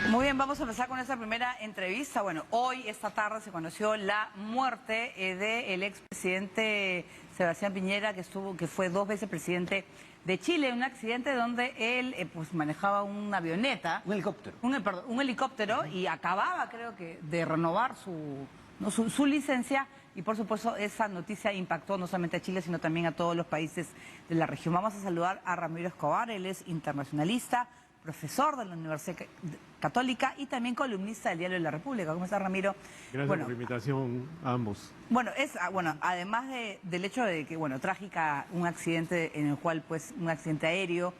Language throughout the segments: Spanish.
Muy bien, vamos a empezar con esta primera entrevista. Bueno, hoy, esta tarde, se conoció la muerte del expresidente Sebastián Piñera, que fue 2 veces presidente de Chile, en un accidente donde él pues manejaba una avioneta. Un helicóptero. Perdón, un helicóptero, y acababa, creo que, de renovar su licencia. Y por supuesto esa noticia impactó no solamente a Chile, sino también a todos los países de la región. Vamos a saludar a Ramiro Escobar. Él es internacionalista, profesor de la Universidad Católica y también columnista del Diario de la República. ¿Cómo está, Ramiro? Gracias por la invitación a ambos. Bueno, además del hecho de que, trágica, un accidente en el cual, pues, un accidente aéreo,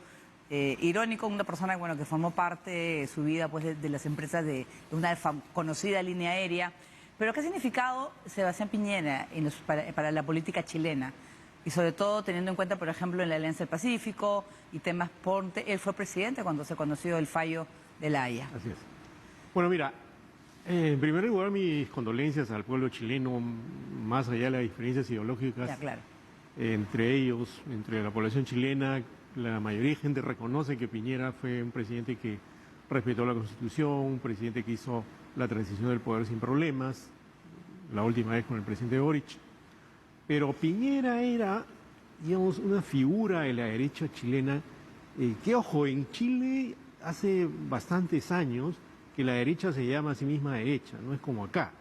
irónico, una persona, que formó parte de su vida, pues, de las empresas de una conocida línea aérea. Pero ¿qué ha significado Sebastián Piñera para la política chilena? Y sobre todo teniendo en cuenta, por ejemplo, en la Alianza del Pacífico y temas Ponte. Él fue presidente cuando se conoció el fallo de La Haya. Así es. Bueno, mira, en primer lugar, mis condolencias al pueblo chileno, más allá de las diferencias ideológicas. Ya, claro. Entre ellos, entre la población chilena, la mayoría de gente reconoce que Piñera fue un presidente que respetó la Constitución, un presidente que hizo la transición del poder sin problemas, la última vez con el presidente Boric. Pero Piñera era, digamos, una figura de la derecha chilena que, ojo, en Chile hace bastantes años que la derecha se llama a sí misma derecha, no es como acá.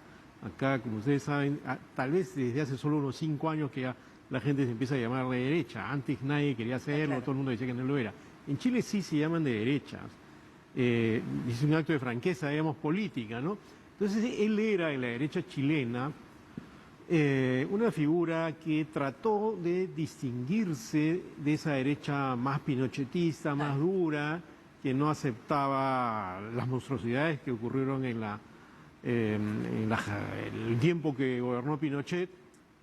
Acá, como ustedes saben, tal vez desde hace solo unos 5 años que ya la gente se empieza a llamar de derecha. Antes nadie quería hacerlo, claro. Todo el mundo decía que no lo era. En Chile sí se llaman de derechas. Es un acto de franqueza, digamos, política, ¿no? Entonces él era en la derecha chilena una figura que trató de distinguirse de esa derecha más pinochetista, más dura, que no aceptaba las monstruosidades que ocurrieron en el tiempo que gobernó Pinochet.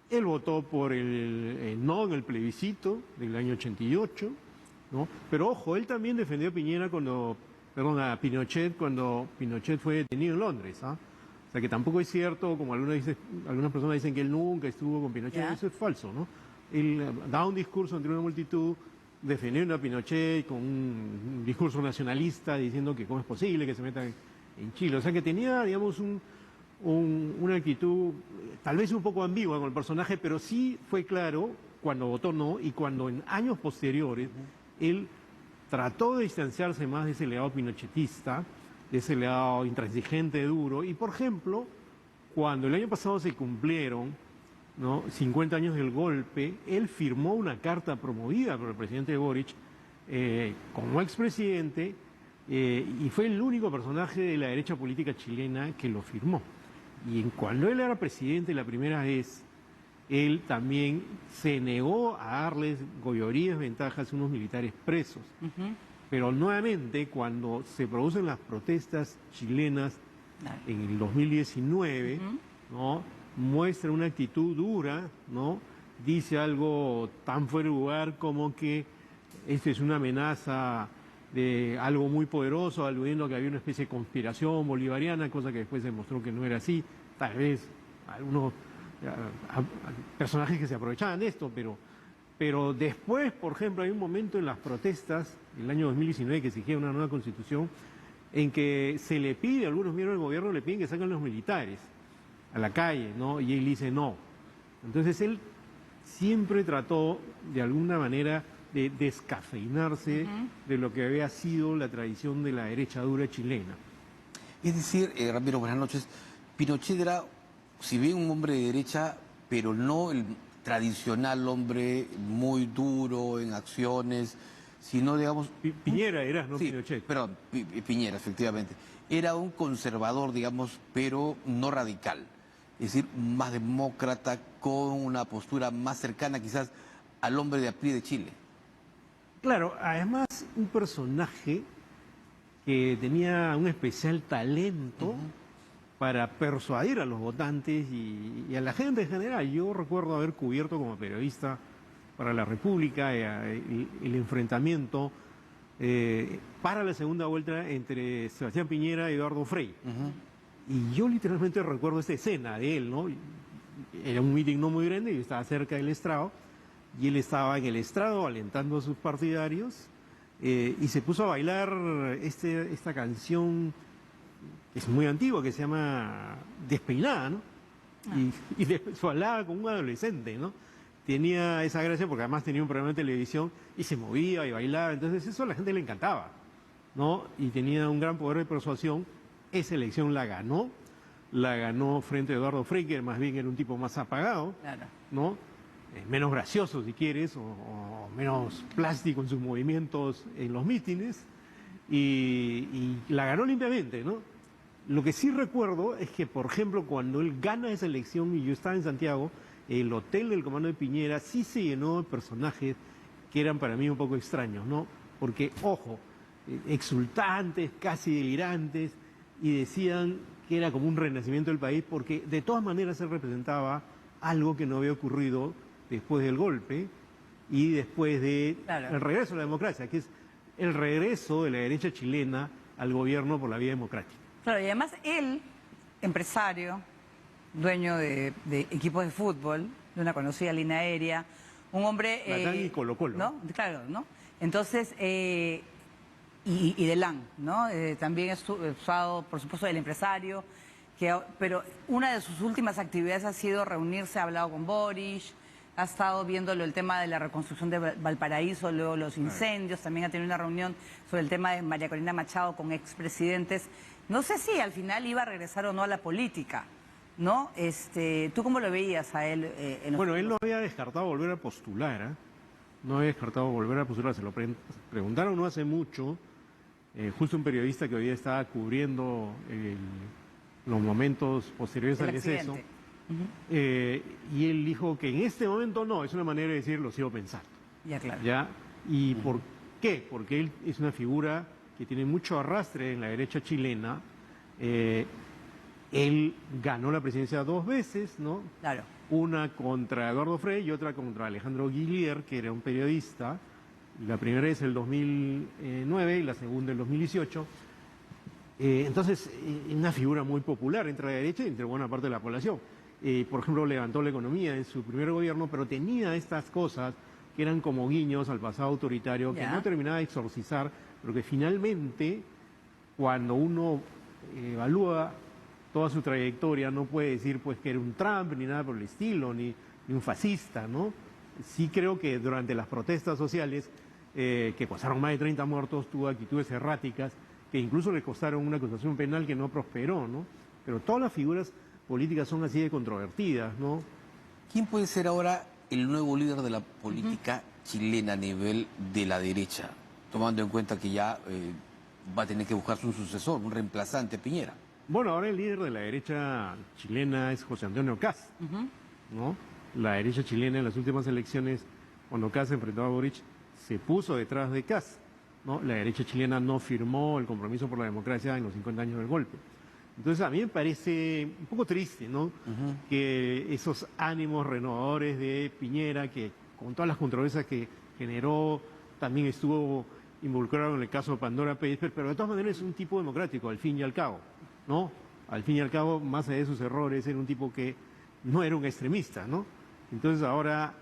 Él votó por el no en el plebiscito del año 88, ¿no? Pero ojo, él también defendió a Pinochet cuando Pinochet fue detenido en Londres, ¿ah? O sea que tampoco es cierto, como algunas personas dicen que él nunca estuvo con Pinochet. Yeah. Eso es falso, ¿no? Él da un discurso ante una multitud defendiendo a Pinochet con un discurso nacionalista diciendo que cómo es posible que se metan en Chile. O sea que tenía, digamos, una actitud tal vez un poco ambigua con el personaje, pero sí fue claro cuando votó no, y cuando en años posteriores él trató de distanciarse más de ese legado pinochetista, de ese legado intransigente, duro. Y, por ejemplo, cuando el año pasado se cumplieron, ¿no?, 50 años del golpe, él firmó una carta promovida por el presidente Boric como expresidente, y fue el único personaje de la derecha política chilena que lo firmó. Y cuando él era presidente la primera vez, él también se negó a darles goyorías, ventajas a unos militares presos. Pero nuevamente, cuando se producen las protestas chilenas en el 2019, ¿no?, muestra una actitud dura, ¿no? Dice algo tan fuera de lugar como que esto es una amenaza de algo muy poderoso, aludiendo a que había una especie de conspiración bolivariana, cosa que después se demostró que no era así. Tal vez algunos personajes que se aprovechaban de esto, pero después, por ejemplo, hay un momento en las protestas, el año 2019, que exigía una nueva constitución, en que se le pide, a algunos miembros del gobierno le piden que saquen los militares a la calle, ¿no? Y él dice no. Entonces él siempre trató, de alguna manera, de descafeinarse de lo que había sido la tradición de la derecha dura chilena. Es decir, Ramiro, buenas noches, Pinochet era, si bien un hombre de derecha, pero no el tradicional hombre muy duro en acciones, sino, digamos... Piñera era, no sí, Pinochet. Perdón, Piñera, efectivamente. Era un conservador, digamos, pero no radical. Es decir, más demócrata, con una postura más cercana quizás al hombre de a pie de Chile. Claro, además un personaje que tenía un especial talento para persuadir a los votantes y a la gente en general. Yo recuerdo haber cubierto como periodista para La República el enfrentamiento para la segunda vuelta entre Sebastián Piñera y Eduardo Frei. Y yo literalmente recuerdo esta escena de él, ¿no? Era un meeting no muy grande, yo estaba cerca del estrado, y él estaba en el estrado alentando a sus partidarios, y se puso a bailar esta canción es muy antigua, que se llama Despeinada, ¿no? Su hablaba con un adolescente, ¿no? Tenía esa gracia porque además tenía un programa de televisión y se movía y bailaba, entonces eso a la gente le encantaba, ¿no? Y tenía un gran poder de persuasión. Esa elección la ganó frente a Eduardo Frei, que más bien era un tipo más apagado, Claro. ¿no? Menos gracioso si quieres, o menos plástico en sus movimientos en los mítines, y la ganó limpiamente, ¿no? Lo que sí recuerdo es que, por ejemplo, cuando él gana esa elección y yo estaba en Santiago, el hotel del Comando de Piñera sí se llenó de personajes que eran para mí un poco extraños, ¿no? Porque, ojo, exultantes, casi delirantes, y decían que era como un renacimiento del país, porque de todas maneras se representaba algo que no había ocurrido después del golpe y después del Claro. regreso a la democracia, que es el regreso de la derecha chilena al gobierno por la vía democrática. Claro, y además él, empresario, dueño de equipos de fútbol, de una conocida línea aérea, un hombre... Latam y Colo-Colo. ¿no? Claro, ¿no? Entonces, y de LAN, ¿no? También es usado, por supuesto, del empresario, pero una de sus últimas actividades ha sido reunirse, ha hablado con Boris, ha estado viéndolo el tema de la reconstrucción de Valparaíso, luego los incendios, también ha tenido una reunión sobre el tema de María Corina Machado con expresidentes. No sé si al final iba a regresar o no a la política, ¿no? ¿Tú cómo lo veías a él? Bueno, él no había descartado volver a postular, ¿eh? No había descartado volver a postular, se lo preguntaron no hace mucho, justo un periodista que hoy día estaba cubriendo los momentos posteriores al deceso, y él dijo que en este momento no, es una manera de decir lo sigo pensando. Ya, claro. ¿Ya? ¿Y por qué? Porque él es una figura que tiene mucho arrastre en la derecha chilena. Él ganó la presidencia 2 veces, ¿no? Claro. Una contra Eduardo Frei y otra contra Alejandro Guillier, que era un periodista. La primera es el 2009 y la segunda el 2018. Entonces, una figura muy popular entre la derecha y entre buena parte de la población. Por ejemplo, levantó la economía en su primer gobierno, pero tenía estas cosas que eran como guiños al pasado autoritario, que no terminaba de exorcizar, pero que finalmente, cuando uno evalúa toda su trayectoria, no puede decir pues que era un Trump ni nada por el estilo, ni un fascista, ¿no? Sí creo que durante las protestas sociales, que pasaron más de 30 muertos, tuvo actitudes erráticas, que incluso le costaron una acusación penal que no prosperó, ¿no? Pero todas las figuras políticas son así de controvertidas, ¿no? ¿Quién puede ser ahora el nuevo líder de la política chilena a nivel de la derecha? Tomando en cuenta que ya va a tener que buscarse un sucesor, un reemplazante a Piñera. Bueno, ahora el líder de la derecha chilena es José Antonio Kast, ¿no? La derecha chilena en las últimas elecciones, cuando Kast enfrentó a Boric, se puso detrás de Kast, ¿no? La derecha chilena no firmó el compromiso por la democracia en los 50 años del golpe. Entonces a mí me parece un poco triste, ¿no? Que esos ánimos renovadores de Piñera, que con todas las controversias que generó, también estuvo involucrado en el caso de Pandora Papers, pero de todas maneras es un tipo democrático, al fin y al cabo, ¿no? Al fin y al cabo, más allá de sus errores, era un tipo que no era un extremista, ¿no? Entonces ahora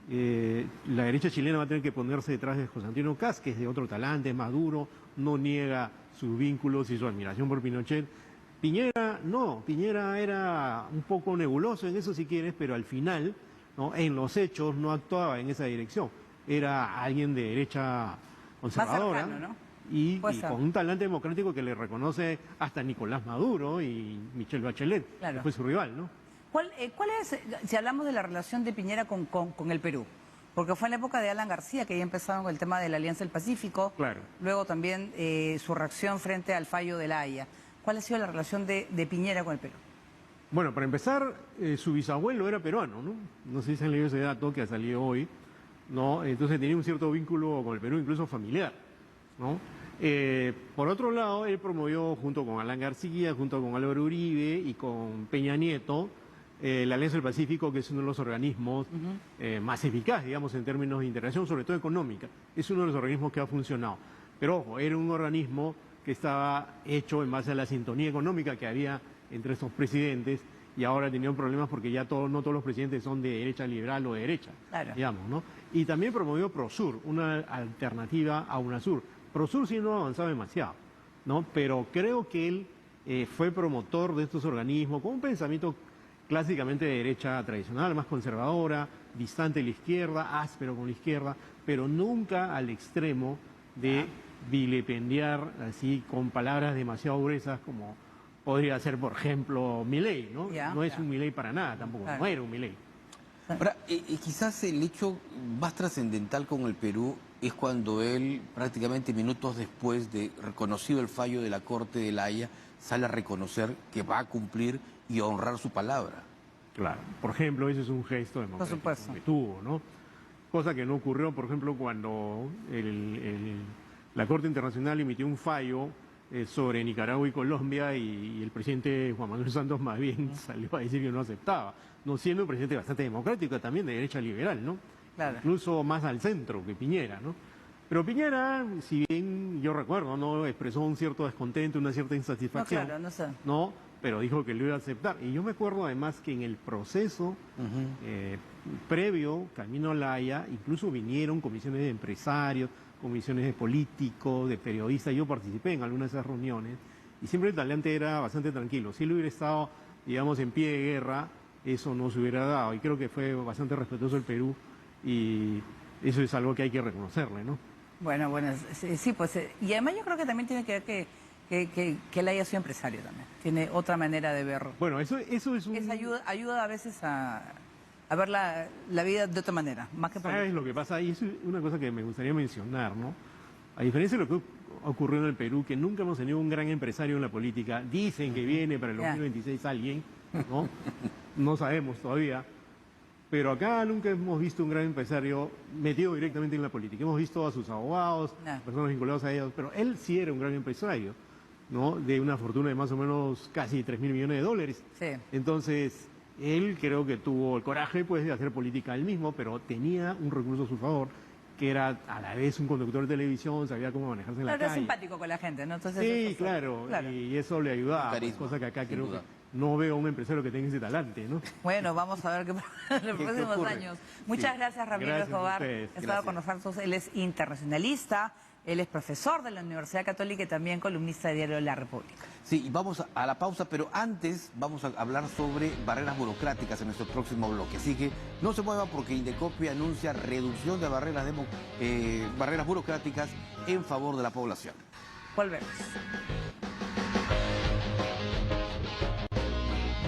la derecha chilena va a tener que ponerse detrás de José Antonio Kast, que es de otro talante, es maduro, no niega sus vínculos y su admiración por Pinochet. Piñera no, Piñera era un poco nebuloso en eso si quieres, pero al final, ¿no? En los hechos no actuaba en esa dirección. Era alguien de derecha conservadora. Más cercano, ¿no? Y con un talante democrático que le reconoce hasta Nicolás Maduro y Michelle Bachelet, Claro. que fue su rival, ¿no? ¿Cuál es, si hablamos de la relación de Piñera con el Perú? Porque fue en la época de Alan García que ya empezaron con el tema de la Alianza del Pacífico. Claro. Luego también su reacción frente al fallo de La Haya. ¿Cuál ha sido la relación de Piñera con el Perú? Bueno, para empezar, su bisabuelo era peruano, ¿no? No sé si han leído ese dato que ha salido hoy, ¿no? Entonces tenía un cierto vínculo con el Perú, incluso familiar, ¿no? Por otro lado, él promovió junto con Alan García, junto con Álvaro Uribe y con Peña Nieto, la Alianza del Pacífico, que es uno de los organismos más eficaz, digamos, en términos de integración, sobre todo económica. Es uno de los organismos que ha funcionado. Pero ojo, era un organismo que estaba hecho en base a la sintonía económica que había entre estos presidentes y ahora tenían problemas porque ya no todos los presidentes son de derecha liberal o de derecha, Claro. digamos, ¿no? Y también promovió Prosur, una alternativa a UNASUR. Prosur sí no ha avanzado demasiado, ¿no? Pero creo que él fue promotor de estos organismos con un pensamiento clásicamente de derecha tradicional, más conservadora, distante de la izquierda, áspero con la izquierda, pero nunca al extremo de vilipendiar así con palabras demasiado gruesas como podría ser, por ejemplo, Milei, ¿no? No es un Milei para nada tampoco, no era un Milei. Ahora, quizás el hecho más trascendental con el Perú es cuando él, prácticamente minutos después de reconocido el fallo de la Corte de La Haya, sale a reconocer que va a cumplir y a honrar su palabra. Claro, por ejemplo, ese es un gesto democrático que tuvo, ¿no? Cosa que no ocurrió, por ejemplo, cuando la Corte Internacional emitió un fallo sobre Nicaragua y Colombia y el presidente Juan Manuel Santos más bien salió a decir que no aceptaba, no siendo un presidente bastante democrático, también de derecha liberal, ¿no? Claro. Incluso más al centro que Piñera, ¿no? Pero Piñera, si bien yo recuerdo, ¿no? Expresó un cierto descontento, una cierta insatisfacción. No, claro, no sé. ¿No? Pero dijo que lo iba a aceptar. Y yo me acuerdo además que en el proceso previo, camino a La Haya, incluso vinieron comisiones de empresarios, comisiones de políticos, de periodistas. Yo participé en algunas de esas reuniones y siempre el talante era bastante tranquilo. Si él hubiera estado, digamos, en pie de guerra, eso no se hubiera dado. Y creo que fue bastante respetuoso el Perú y eso es algo que hay que reconocerle, ¿no? Bueno, sí, pues, y además yo creo que también tiene que ver que él haya sido empresario también. Tiene otra manera de ver. Bueno, eso es un... ayuda a veces a ver la vida de otra manera, más que por... ¿Sabes lo que pasa? Y es una cosa que me gustaría mencionar, ¿no? A diferencia de lo que ocurrió en el Perú, que nunca hemos tenido un gran empresario en la política, dicen que viene para el 2026 alguien, ¿no? No sabemos todavía. Pero acá nunca hemos visto un gran empresario metido directamente en la política. Hemos visto a sus abogados, personas vinculadas a ellos, pero él sí era un gran empresario, ¿no? De una fortuna de más o menos casi 3.000 millones de dólares. Sí. Entonces, él creo que tuvo el coraje pues, de hacer política él mismo, pero tenía un recurso a su favor, que era a la vez un conductor de televisión, sabía cómo manejarse en la calle. Era simpático con la gente, ¿no? Entonces, sí, claro, y eso le ayudaba, pues, cosa que acá creo que no veo a un empresario que tenga ese talante, ¿no? Bueno, vamos a ver qué pasa en los próximos años. Muchas gracias, Ramiro Escobar. Estaba con nosotros, él es internacionalista, él es profesor de la Universidad Católica y también columnista de Diario La República. Sí, y vamos a la pausa, pero antes vamos a hablar sobre barreras burocráticas en nuestro próximo bloque. Así que no se mueva porque Indecopi anuncia reducción de barreras burocráticas en favor de la población. Volvemos.